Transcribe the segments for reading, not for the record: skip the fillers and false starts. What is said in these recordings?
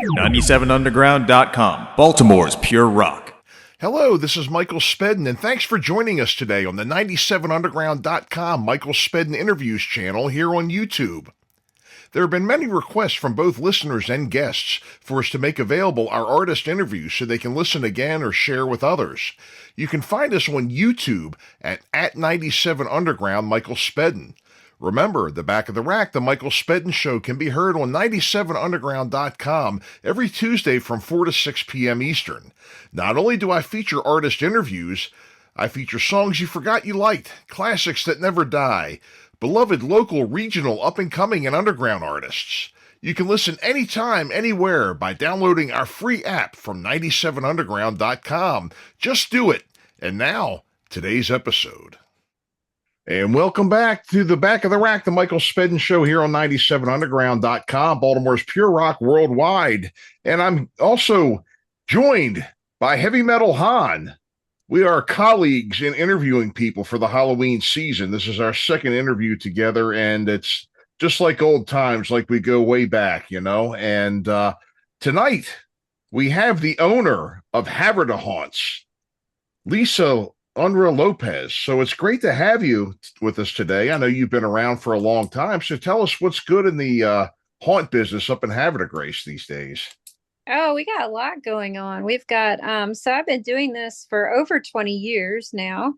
97underground.com, Baltimore's pure rock. Hello, this is Michael Spedden, and thanks for joining us today on the 97underground.com Michael Spedden Interviews channel here on YouTube. There have been many requests from both listeners and guests for us to make available our artist interviews so they can listen again or share with others. You can find us on YouTube at 97underground Michael Spedden. Remember, the Back of the Rack, the Michael Spedden Show, can be heard on 97underground.com every Tuesday from 4 to 6 p.m. Eastern. Not only do I feature artist interviews, I feature songs you forgot you liked, classics that never die, beloved local, regional, up-and-coming, and underground artists. You can listen anytime, anywhere by downloading our free app from 97underground.com. Just do it. And now, today's episode. And welcome back to the Back of the Rack, the Michael Spedden Show here on 97underground.com, Baltimore's pure rock worldwide. And I'm also joined by Heavy Metal Han. We are colleagues in interviewing people for the Halloween season. This is our second interview together, and it's just like old times, like we go way back, you know. And tonight, we have the owner of Havre De Haunts, Lisa Unruh Lopez. So it's great to have you with us today. I know you've been around for a long time. So tell us what's good in the haunt business up in Havre de Grace these days. Oh, we got a lot going on. We've got, so I've been doing this for over 20 years now.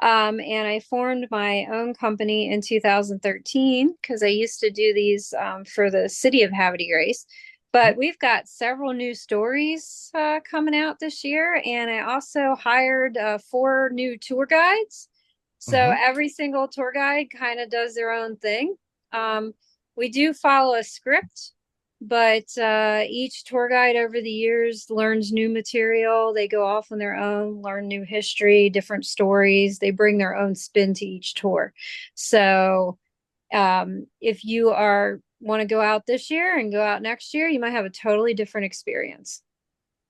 And I formed my own company in 2013 because I used to do these for the city of Havre de Grace. But we've got several new stories coming out this year. And I also hired 4 new tour guides. So every single tour guide kind of does their own thing. We do follow a script, but each tour guide over the years learns new material. They go off on their own, learn new history, different stories. They bring their own spin to each tour. So if you want to go out this year and go out next year, you might have a totally different experience.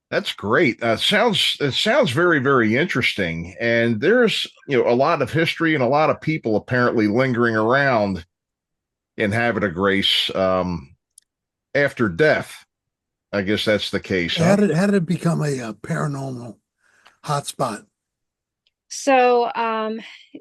That's great. It sounds very, very interesting. And there's, a lot of history and a lot of people apparently lingering around in Havre de Grace after death. I guess that's the case. How did it become a paranormal hotspot? So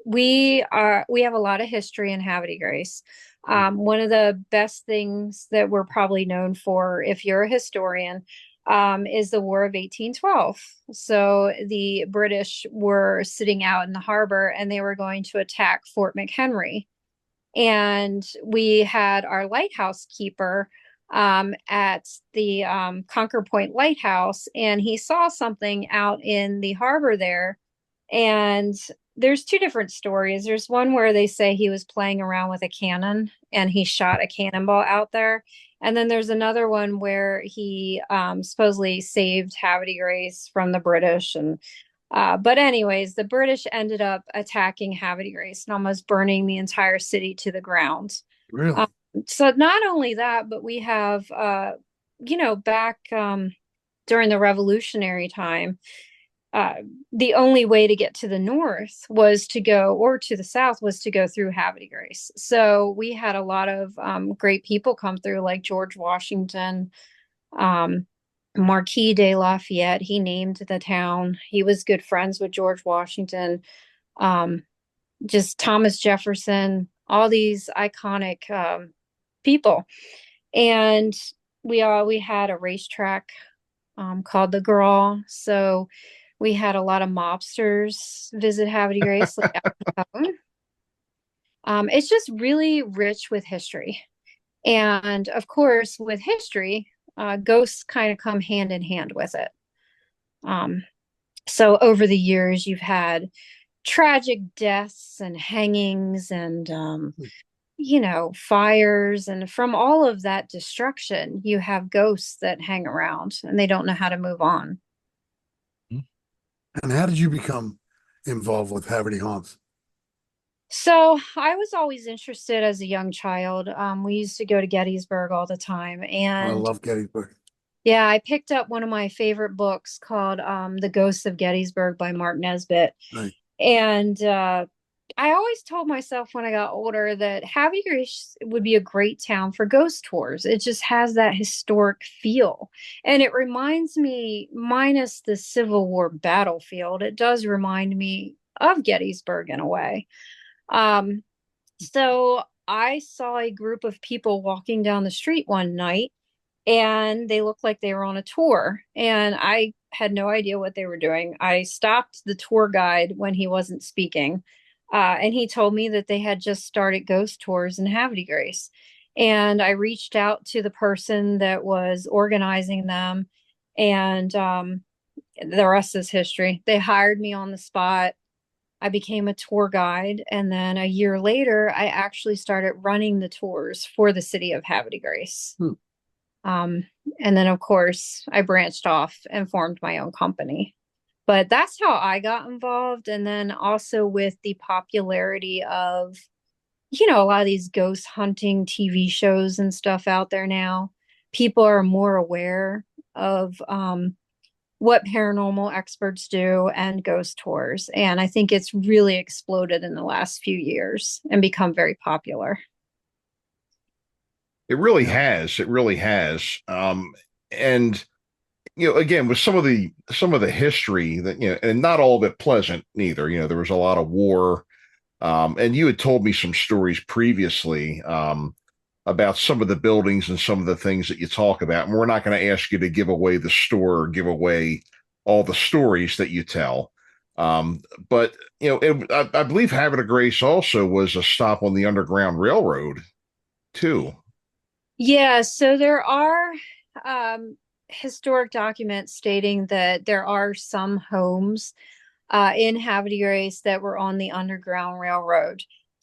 we have a lot of history in Havre de Grace. One of the best things that we're probably known for, if you're a historian, is the War of 1812. So the British were sitting out in the harbor and they were going to attack Fort McHenry. And we had our lighthouse keeper at the Conquer Point Lighthouse, and he saw something out in the harbor there. And there's 2 different stories. There's one where they say he was playing around with a cannon and he shot a cannonball out there. And then there's another one where he supposedly saved Havre de Grace from the British. And but anyways, the British ended up attacking Havre de Grace and almost burning the entire city to the ground. Really? So not only that, but we have, back during the Revolutionary time, the only way to get to the north was to go, or to the south was to go through Havre de Grace. So we had a lot of great people come through, like George Washington, Marquis de Lafayette. He named the town. He was good friends with George Washington, just Thomas Jefferson, all these iconic people. And we had a racetrack called the Graw. So we had a lot of mobsters visit Havre de Grace. It's just really rich with history. And of course, with history, ghosts kind of come hand in hand with it. So over the years, you've had tragic deaths and hangings and, fires. And from all of that destruction, you have ghosts that hang around and they don't know how to move on. And how did you become involved with Havre De Haunts? So I was always interested as a young child. We used to go to Gettysburg all the time. And I love Gettysburg. Yeah, I picked up one of my favorite books called The Ghosts of Gettysburg by Mark Nesbitt. Right. And I always told myself when I got older that Havre de Grace would be a great town for ghost tours. It just has that historic feel. And it reminds me, minus the Civil War battlefield, it does remind me of Gettysburg in a way. Um, so I saw a group of people walking down the street one night, and they looked like they were on a tour. And I had no idea what they were doing. I stopped the tour guide when he wasn't speaking, and he told me that they had just started ghost tours in Havre de Grace. And I reached out to the person that was organizing them, and the rest is history. They hired me on the spot. I became a tour guide, and then a year later, I actually started running the tours for the city of Havre de Grace. Um, and then, of course, I branched off and formed my own company. But that's how I got involved. And then also with the popularity of, a lot of these ghost hunting TV shows and stuff out there now, people are more aware of what paranormal experts do and ghost tours. And I think it's really exploded in the last few years and become very popular. It really has. It really has. And again, with some of the history that and not all of it pleasant neither. There was a lot of war. And you had told me some stories previously about some of the buildings and some of the things that you talk about. And we're not going to ask you to give away the store or give away all the stories that you tell. But I believe Havre de Grace also was a stop on the Underground Railroad too. Yeah, so there are historic documents stating that there are some homes in Havre de Grace that were on the Underground Railroad.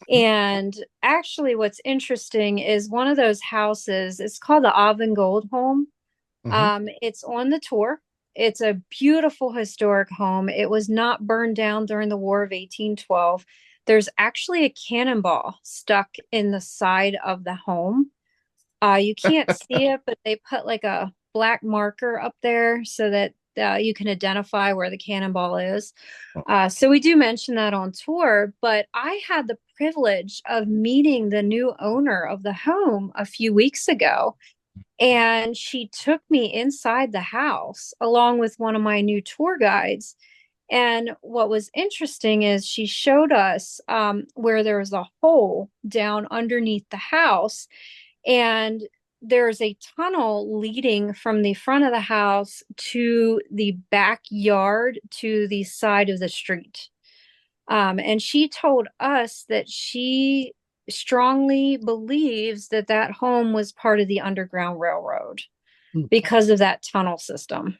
And actually, what's interesting is one of those houses, it's called the Avon Gold Home. Mm-hmm. It's on the tour. It's a beautiful historic home. It was not burned down during the War of 1812. There's actually a cannonball stuck in the side of the home. You can't see it, but they put like a black marker up there so that you can identify where the cannonball is. So we do mention that on tour, but I had the privilege of meeting the new owner of the home a few weeks ago, and she took me inside the house along with one of my new tour guides. And what was interesting is she showed us where there was a hole down underneath the house, and there's a tunnel leading from the front of the house to the backyard to the side of the street. And she told us that she strongly believes that that home was part of the Underground Railroad because of that tunnel system.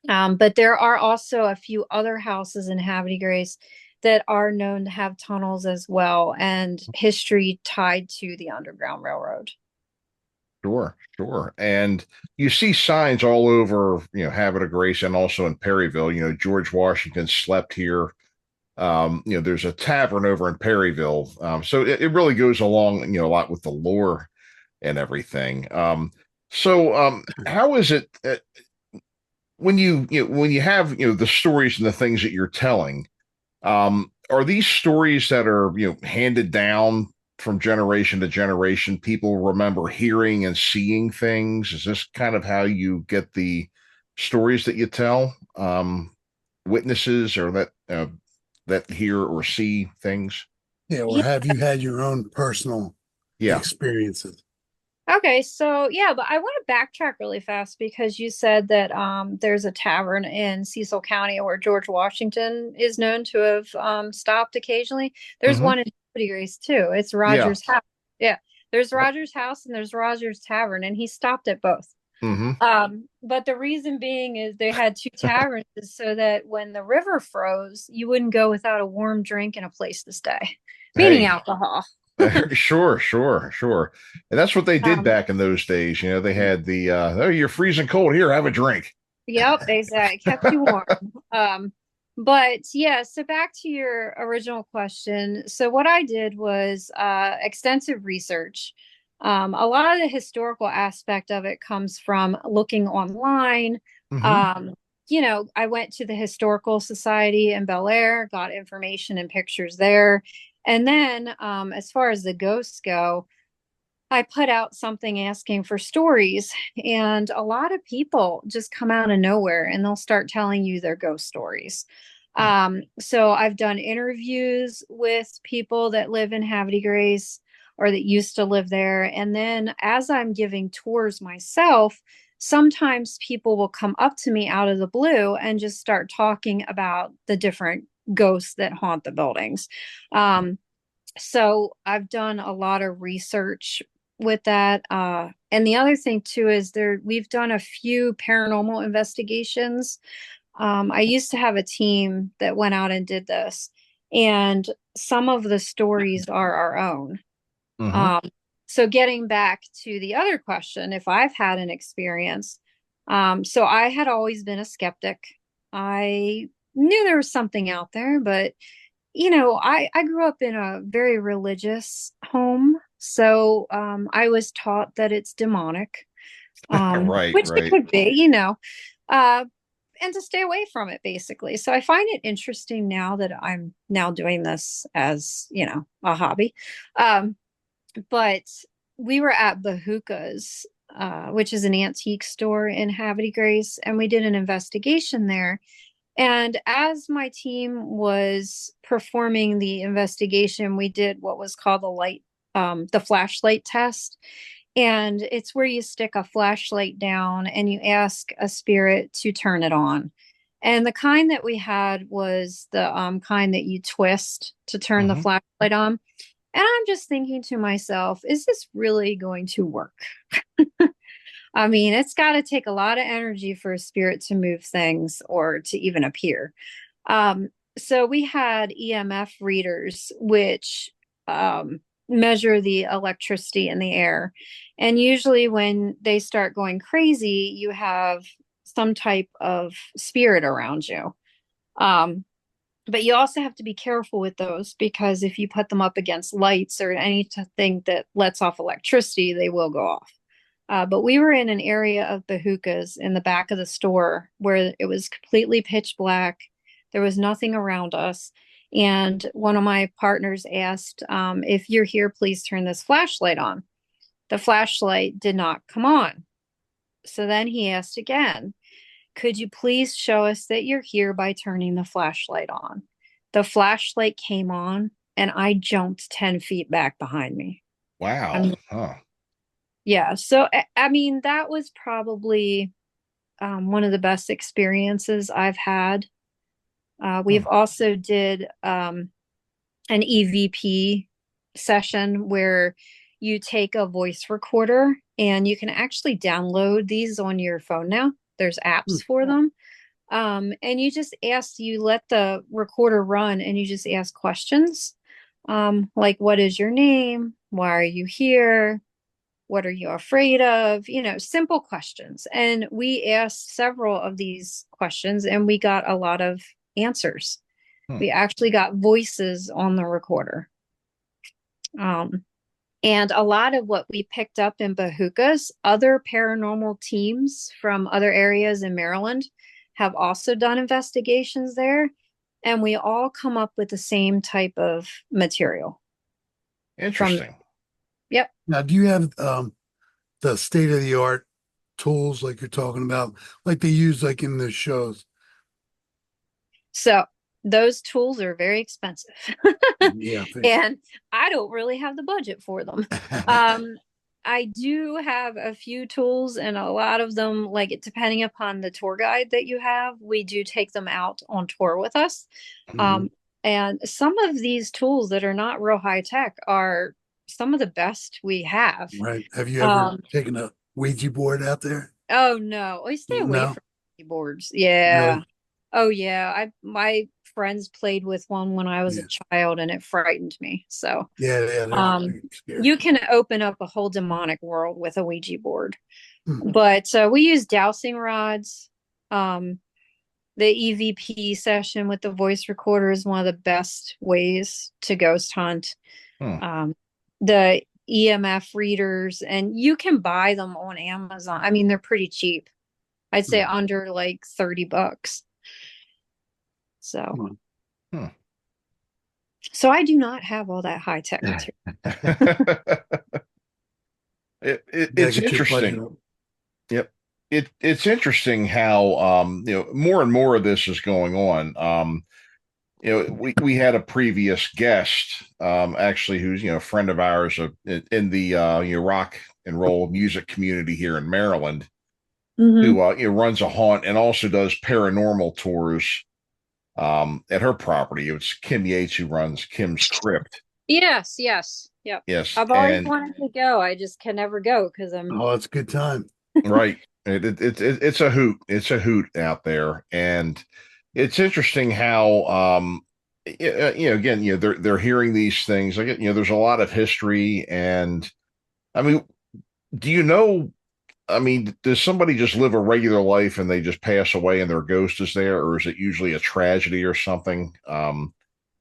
But there are also a few other houses in Havre de Grace that are known to have tunnels as well, and history tied to the Underground Railroad. Sure, sure. And you see signs all over, Havre de Grace and also in Perryville. George Washington slept here. There's a tavern over in Perryville. So it really goes along, a lot with the lore and everything. How is it when you have, the stories and the things that you're telling? Are these stories that are, handed down from generation to generation? People remember hearing and seeing things. Is this kind of how you get the stories that you tell? Witnesses or that hear or see things? Yeah, or Yeah. have you had your own personal Yeah. experiences? Okay, so yeah, but I want to backtrack really fast because you said that there's a tavern in Cecil County where George Washington is known to have stopped occasionally. There's Hmm. one in City Grace too. It's Yeah. Rogers House. Yeah, there's Rogers House and there's Rogers Tavern, and he stopped at both. Hmm. But the reason being is they had two taverns so that when the river froze, you wouldn't go without a warm drink and a place to stay, meaning Hey, alcohol. sure, sure, sure. And that's what they did Um, back in those days. They had the oh, you're freezing cold. Here, have a drink. Yep, exactly. Kept you warm. But yeah, so back to your original question. So what I did was extensive research. A lot of the historical aspect of it comes from looking online, Hmm. um, I went to the Historical Society in Bel Air, got information and pictures there. And then, as far as the ghosts go, I put out something asking for stories, and a lot of people just come out of nowhere and they'll start telling you their ghost stories. So I've done interviews with people that live in Havre de Grace or that used to live there. And then as I'm giving tours myself, sometimes people will come up to me out of the blue and just start talking about the different ghosts that haunt the buildings. So I've done a lot of research with that. And the other thing too is we've done a few paranormal investigations. I used to have a team that went out and did this, and some of the stories are our own. Mhm. So getting back to the other question, if I've had an experience, so I had always been a skeptic. I knew there was something out there, but I grew up in a very religious home. So I was taught that it's demonic, Right, which it right. could be, uh, and to stay away from it, basically. So I find it interesting now that I'm now doing this as, a hobby. But we were at Bahuka's, which is an antique store in Havre de Grace, and we did an investigation there. And as my team was performing the investigation, we did what was called the flashlight test. And it's where you stick a flashlight down and you ask a spirit to turn it on. And the kind that we had was the kind that you twist to turn the Mhm. flashlight on. And I'm just thinking to myself, is this really going to work? I mean, it's got to take a lot of energy for a spirit to move things or to even appear. So we had EMF readers, which measure the electricity in the air. And usually, when they start going crazy, you have some type of spirit around you. Um, but you also have to be careful with those because if you put them up against lights or anything that lets off electricity, they will go off. But we were in an area of Bahukas in the back of the store where it was completely pitch black. There was nothing around us. And one of my partners asked, if you're here, please turn this flashlight on. The flashlight did not come on. So then he asked again, could you please show us that you're here by turning the flashlight on? The flashlight came on and I jumped 10 feet back behind me. Wow. Huh. Yeah. So, I mean, that was probably one of the best experiences I've had. We've Hmm. also did an EVP session where you take a voice recorder and you can actually download these on your phone now. There's Hmm. apps for them. And you let the recorder run and you just ask questions. Like, what is your name? Why are you here? What are you afraid of? Simple questions. And we asked several of these questions and we got a lot of answers. Hmm. We actually got voices on the recorder. Um, and a lot of what we picked up in Bahukas, other paranormal teams from other areas in Maryland have also done investigations there. And we all come up with the same type of material from, Interesting. yep. Now, do you have the state of the art tools like you're talking about, like they use like in the shows? So those tools are very expensive. Yeah, I think. And I don't really have the budget for them. Um, I do have a few tools, and a lot of them, like depending upon the tour guide that you have, we do take them out on tour with us. Mhm. Um, and some of these tools that are not real high tech are some of the best we have. Right. Have you ever Um, taken a Ouija board out there? oh no, we stay away No, from keyboards. Yeah. really? Oh yeah, I my friends played with one when I was a Yeah. child and it frightened me. So, Yeah, yeah, they're um pretty scary. you can open up a whole demonic world with a Ouija board. Hmm. But we use dowsing rods. Um the EVP session with the voice recorder is one of the best ways to ghost hunt. Hmm. The EMF readers, and you can buy them on Amazon. I mean, they're pretty cheap. I'd say under like $30. So, Hmm. Hmm. so I do not have all that high tech material. Gotta It's get your interesting. budget up. Yep. It's interesting how more and more of this is going on. We had a previous guest, actually, who's a friend of ours, in the rock and roll music community here in Maryland, Hmm. who runs a haunt and also does paranormal tours at her property. It's Kim Yates, who runs Kim's Crypt. Yes, yes, yep. Yes, I've always and wanted to go. I just can never go because I'm. Oh, it's a good time. right, it's a hoot. It's a hoot out there, and it's interesting how again, they're hearing these things. Like, there's a lot of history, and I mean, do you know? I mean, does somebody just live a regular life and they just pass away and their ghost is there, or is it usually a tragedy or something?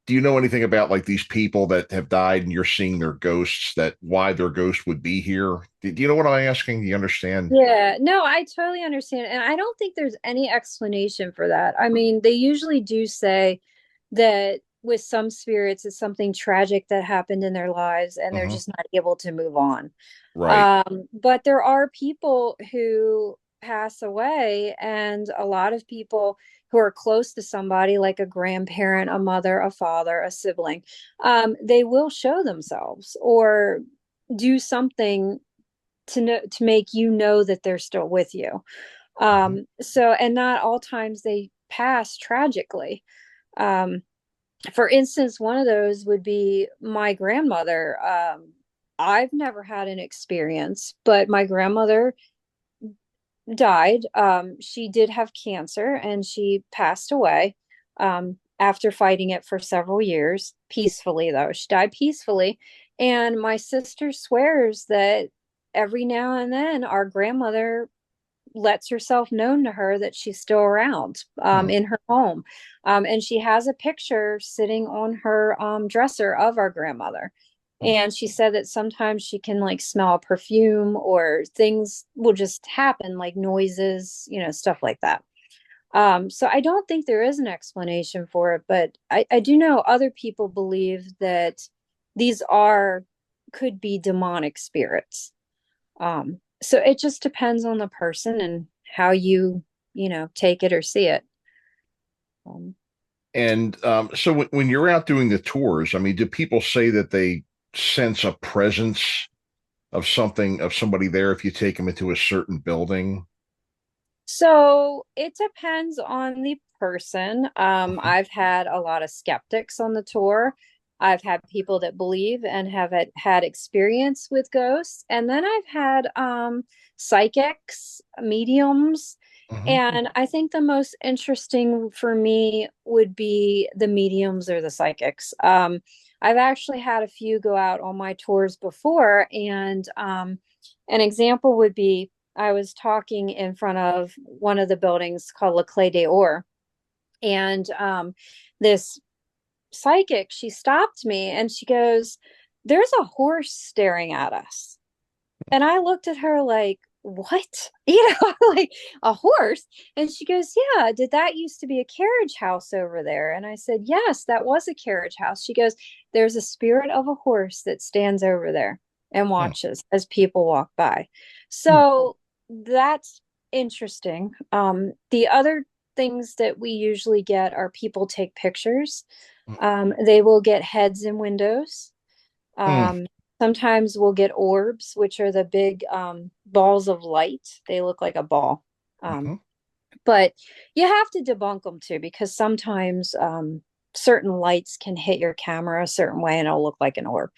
Do you know anything about like these people that have died and you're seeing their ghosts, that why their ghost would be here? Do you know what I'm asking? Do you understand? Yeah, no, I totally understand. And I don't think there's any explanation for that. I mean, they usually do say that with some spirits, it's something tragic that happened in their lives and they're Hmm. just not able to move on. Right. But there are people who pass away, and a lot of people who are close to somebody, like a grandparent, a mother, a father, a sibling, they will show themselves or do something to make you know that they're still with you. Hmm. So, and not all times they pass tragically. Um, for instance, one of those would be my grandmother. I've never had an experience, but my grandmother died. She did have cancer and she passed away after fighting it for several years, peacefully, though. She died peacefully. And my sister swears that every now and then our grandmother lets herself known to her that she's still around Hmm. in her home. And she has a picture sitting on her dresser of our grandmother. And she said that sometimes she can like smell a perfume or things will just happen, like noises, stuff like that. So I don't think there is an explanation for it, but I do know other people believe that these are could be demonic spirits. So it just depends on the person and how you take it or see it. Um, And so when you're out doing the tours, I mean, do people say that they sense a presence of something, of somebody there if you take them into a certain building? so it depends on the person. Mhm. I've had a lot of skeptics on the tour. I've had people that believe and have had experience with ghosts. And then I've had psychics, mediums. Mhm. And I think the most interesting for me would be the mediums or the psychics. I've actually had a few go out on my tours before, and an example would be I was talking in front of one of the buildings called Le Clé d'Or, and this psychic, she stopped me and she goes, "There's a horse staring at us." And I looked at her like, "What?" Like a horse. And she goes, "Yeah, did that used to be a carriage house over there?" And I said, "Yes, that was a carriage house." She goes, "There's a spirit of a horse that stands over there and Hmm. watches as people walk by." Hmm. So that's interesting. The other things that we usually get are people take pictures. They will get heads in windows. Hmm. Sometimes we'll get orbs, which are the big balls of light. They look like a ball. Um, Hmm. but you have to debunk them too, because sometimes certain lights can hit your camera a certain way and it'll look like an orb.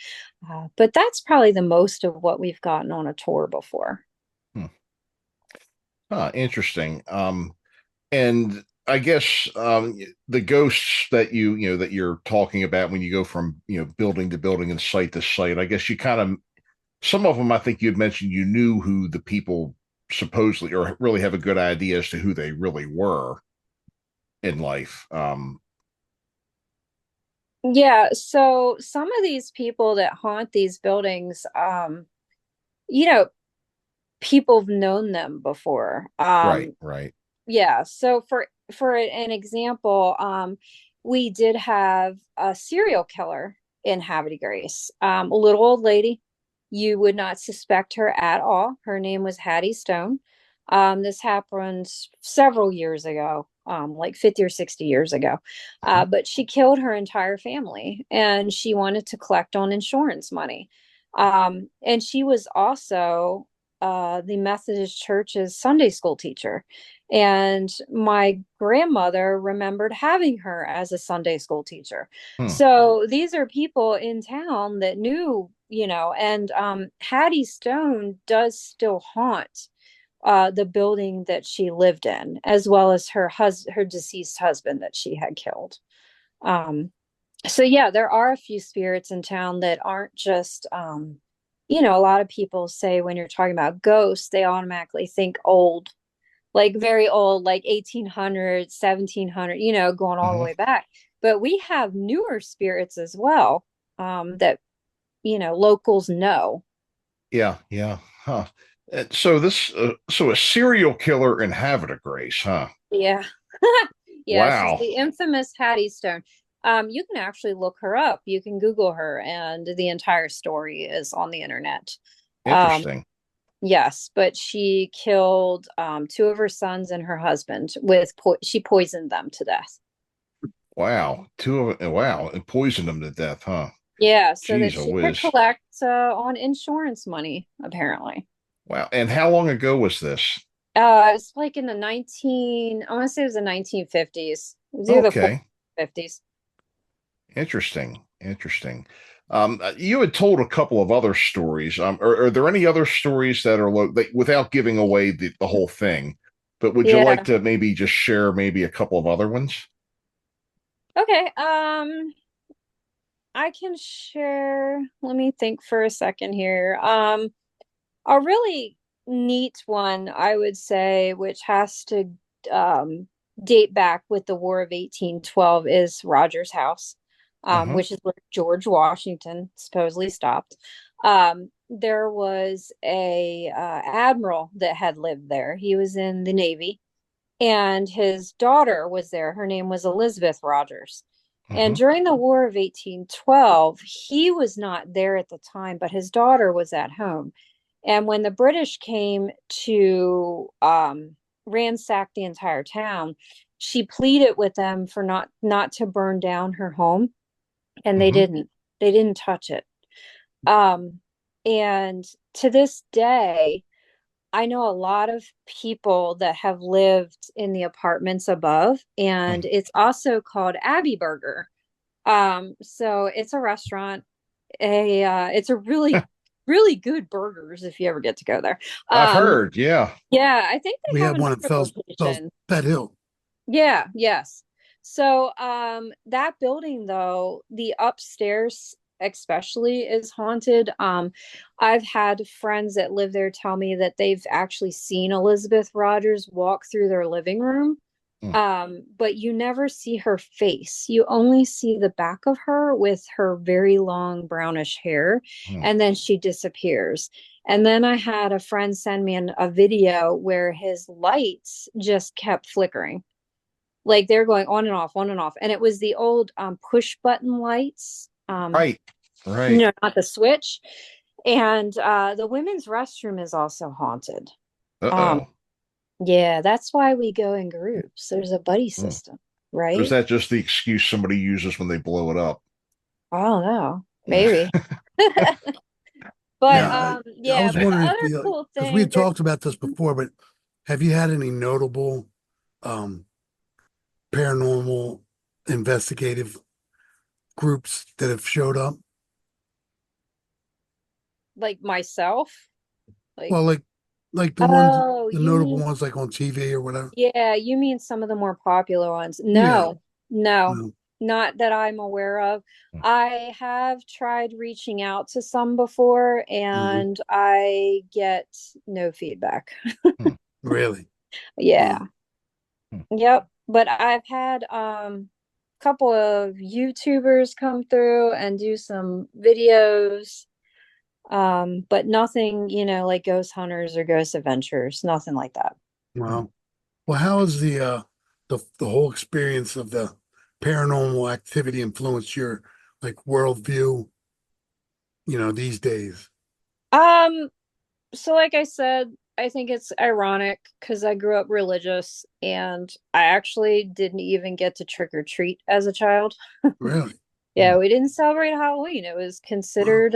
But that's probably the most of what we've gotten on a tour before. Hmm. Interesting. And I guess the ghosts that that you're talking about when you go from building to building and site to site, I guess you kind of, some of them, I think you'd mentioned you knew who the people supposedly, or really have a good idea as to who they really were in life. Yeah, so some of these people that haunt these buildings, you know, people have known them before. Right, right. Yeah, so for an example, we did have a serial killer in Havre de Grace. A little old lady. You would not suspect her at all. Her name was Hattie Stone. This happened several years ago, like 50 or 60 years ago. Mhm. But she killed her entire family and she wanted to collect on insurance money. And she was also the Methodist Church's Sunday school teacher. And my grandmother remembered having her as a Sunday school teacher. Hmm. So these are people in town that knew, and Hattie Stone does still haunt the building that she lived in, as well as her deceased husband that she had killed. Um, so yeah, there are a few spirits in town that aren't just a lot of people say when you're talking about ghosts, they automatically think old, like very old, like 1800, 1700, going all the Hmm. way back. But we have newer spirits as well, that, locals know. Yeah, yeah. Huh. So so a serial killer in Havre de Grace, huh? Yeah. Yeah, she's Wow. the infamous Hattie Stone. You can actually look her up. You can Google her, and the entire story is on the internet. Um, Interesting. yes, but she killed two of her sons and her husband she poisoned them to death. Wow. Wow. And poisoned them to death, huh? Yeah, so that Jeez, a she could whiz. collect on insurance money, apparently. Wow. And how long ago was this? It's like in I want to say it was the 1950s. It was either the 40s, Okay. 50s. Interesting. Interesting. You had told a couple of other stories. Are there any other stories that are without giving away the whole thing? But would you like Yeah. to maybe just share maybe a couple of other ones? Okay. I can share. Let me think for a second here. A really neat one, I would say, which has to um, date back with the War of 1812, is Rogers House, Uh-huh. which is where George Washington supposedly stopped. There was a admiral that had lived there. He was in the Navy, and his daughter was there. Her name was Elizabeth Rogers. And Uh-huh. during the War of 1812, he was not there at the time, but his daughter was at home. And when the British came to ransack the entire town, she pleaded with them for not to burn down her home, and they Uh-huh. didn't. They didn't touch it. Um, and to this day, I know a lot of people that have lived in the apartments above, and it's also called Abbey Burger. So it's a restaurant. It's a really, really good burgers if you ever get to go there. I've Um, heard, yeah. yeah, I think We they have have one at another Fells location. Pet Hill. Yeah, yes. So that building though, the upstairs especially is haunted. I've had friends that live there tell me that they've actually seen Elizabeth Rogers walk through their living room. Mm, But you never see her face. You only see the back of her with her very long brownish hair, mm. and then she disappears. And then I had a friend send me a video where his lights just kept flickering, like they're going on and off, on and off. And it was the old push button lights, Right, right. not the switch. And the women's restroom is also haunted. Um, Uh-oh. yeah, that's why we go in groups. There's a buddy Mm. system, Or is right? that just the excuse somebody uses when they blow it up? I don't know, maybe. But Now, I yeah, was but the wondering if other you, cool because we thing had that talked about this before, but have you had any notable um, paranormal investigative groups that have showed up? like myself, like, Well, like the ones, oh, the you notable mean, ones, like on TV or whatever. yeah, you mean some of the more popular ones. Yeah. No, No. not that I'm aware of. Mm. I have tried reaching out to some before Mhm. and I get no feedback. Mm. Really? Yeah. Wow. Mm. Yep. But I've had a couple of YouTubers come through and do some videos. But nothing, like ghost hunters or ghost adventures, nothing like that. Wow. Well, how has the whole experience of the paranormal activity influenced your like worldview, these days? Um, so like I said, I think it's ironic because I grew up religious and I actually didn't even get to trick or treat as a child. Really? Yeah, we didn't celebrate Halloween. It was Wow. considered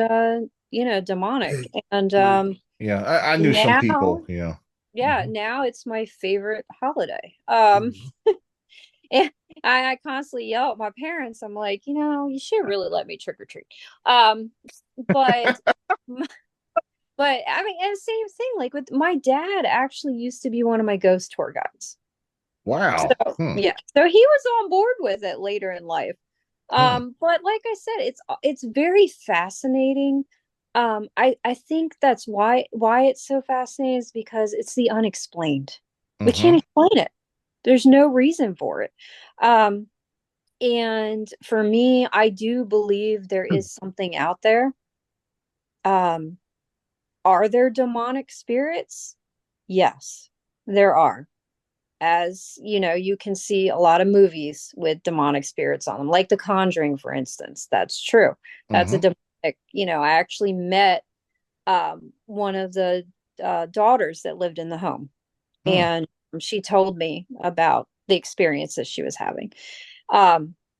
demonic. Hey, And right. Yeah, I knew some now, people. Yeah. yeah, Hmm. now it's my favorite holiday. Mhm. And I constantly yell at my parents. I'm like, you should really let me trick or treat. Um, but but I mean, and same thing. Like with my dad, actually used to be one of my ghost tour guides. Wow. So Hmm. yeah, so he was on board with it later in life. Hmm. But like I said, it's very fascinating. I think that's why it's so fascinating is because it's the unexplained. We can't Hmm. explain it. There's no reason for it. Um, and for me, I do believe there is something out there. Um, are there demonic spirits? Yes, there are. As you know, you can see a lot of movies with demonic spirits on them, like The Conjuring, for instance. That's true. That's a Hmm. demonic. I actually met one of the daughters that lived in the home, Hmm. and she told me about the experiences she was having.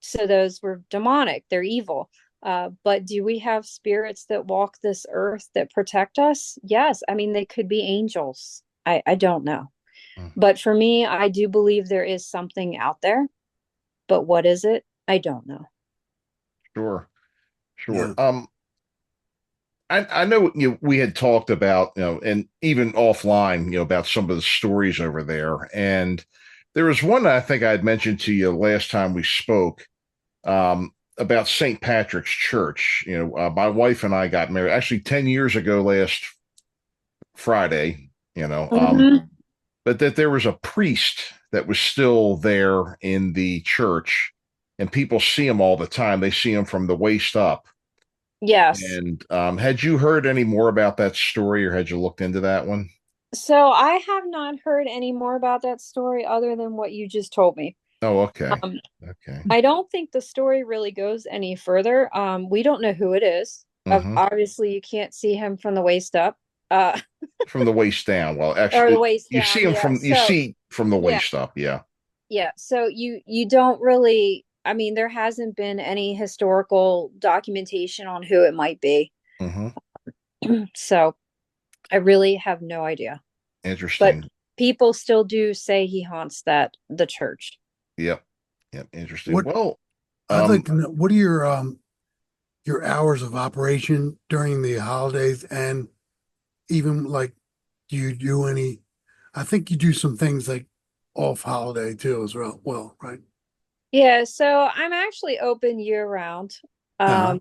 So those were demonic, they're evil. But do we have spirits that walk this earth that protect us? Yes. I mean, they could be angels. I don't know. Hmm. But for me, I do believe there is something out there. But what is it? I don't know. Sure. Sure. Yeah. I know we had talked about, and even offline, about some of the stories over there. And there was one I think I had mentioned to you last time we spoke, about St. Patrick's Church. My wife and I got married actually 10 years ago last Friday, Mhm. but that there was a priest that was still there in the church, and people see him all the time. They see him from the waist up. Yes. And had you heard any more about that story, or had you looked into that one? So I have not heard any more about that story other than what you just told me. Oh, okay. Um, Okay. I don't think the story really goes any further. We don't know who it is. Hmm. Obviously, you can't see him from the waist up, uh, From the waist down. Well, or the actually, waist you see down. him Yeah. from you So see from the yeah, waist up. Yeah. yeah. So you don't really. I mean, there hasn't been any historical documentation on who it might be. Hmm. So I really have no idea. But Interesting. people still do say he haunts the church. Yep. Yep. Interesting. What Well, I'd like um, to know, what are your hours of operation during the holidays, and even like, do you do any? I think you do some things like off holiday too, as well. Well, right? Yeah, so I'm actually open year round. Uh-huh. Um,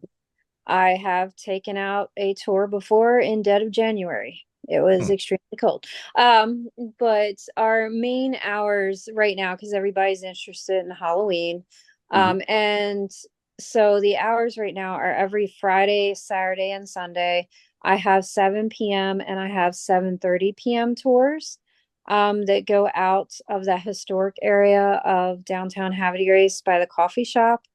I have taken out a tour before in dead of January. It was hmm, extremely cold. Um, but our main hours right now, because everybody's interested in Halloween, Mhm. and so the hours right now are every Friday, Saturday, and Sunday. I have 7 p.m. and I have 7:30 p.m. tours that go out of that historic area of downtown Havre de Grace by the coffee shop.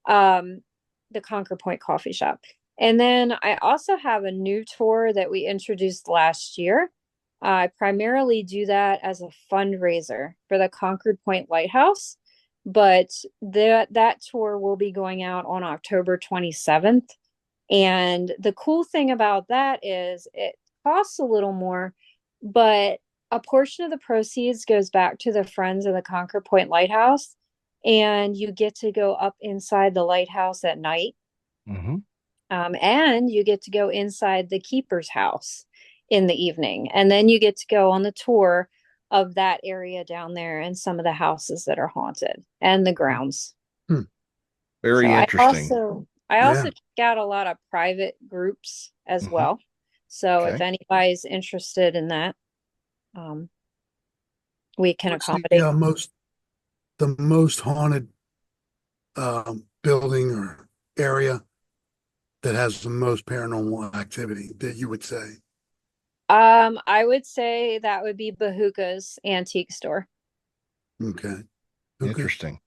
Um, the Conquer Point coffee shop. And then I also have a new tour that we introduced last year. I primarily do that as a fundraiser for the Concord Point Lighthouse, but that tour will be going out on October 27th. And the cool thing about that is it costs a little more, but a portion of the proceeds goes back to the Friends of the Concord Point Lighthouse, and you get to go up inside the lighthouse at night, hmm. and you get to go inside the keeper's house in the evening. And then you get to go on the tour of that area down there and some of the houses that are haunted and the grounds. Hmm. So Very I interesting. also I Yeah. also check out a lot of private groups as Hmm. well. So if Okay. anybody's interested in that, um, we can What's accommodate. the most haunted building or area that has the most paranormal activity that you would say? I would say that would be Bahuka's antique store. Okay. Interesting.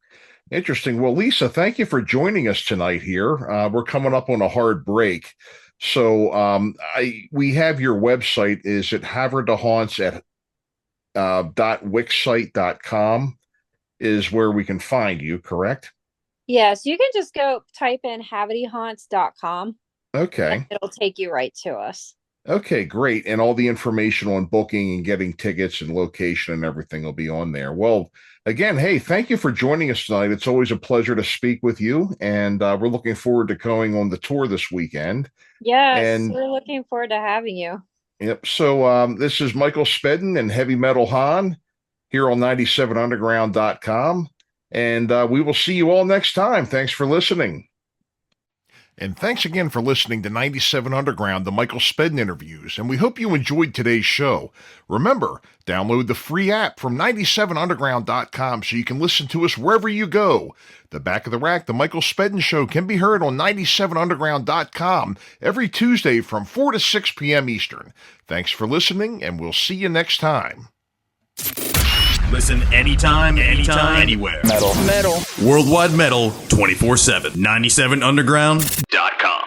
Interesting. Well, Lisa, thank you for joining us tonight here. We're coming up on a hard break. So we have your website is at Havre De Haunts at .wixsite.com is where we can find you, correct? Yes, you can just go type in havredehaunts.com. Okay. It'll take you right to us. Okay, great. And all the information on booking and getting tickets and location and everything will be on there. Well, again, hey, thank you for joining us tonight. It's always a pleasure to speak with you. And we're looking forward to going on the tour this weekend. Yes, And we're looking forward to having you. yep. So this is Michael Spedden and Heavy Metal Han here on 97underground.com. And we will see you all next time. Thanks for listening. And thanks again for listening to 97 Underground, the Michael Spedden interviews, and we hope you enjoyed today's show. Remember, download the free app from 97underground.com so you can listen to us wherever you go. The Back of the Rack, the Michael Spedden Show, can be heard on 97underground.com every Tuesday from 4 to 6 p.m. Eastern. Thanks for listening, and we'll see you next time. Listen anytime, anywhere. Metal. Worldwide Metal 24/7. 97underground.com.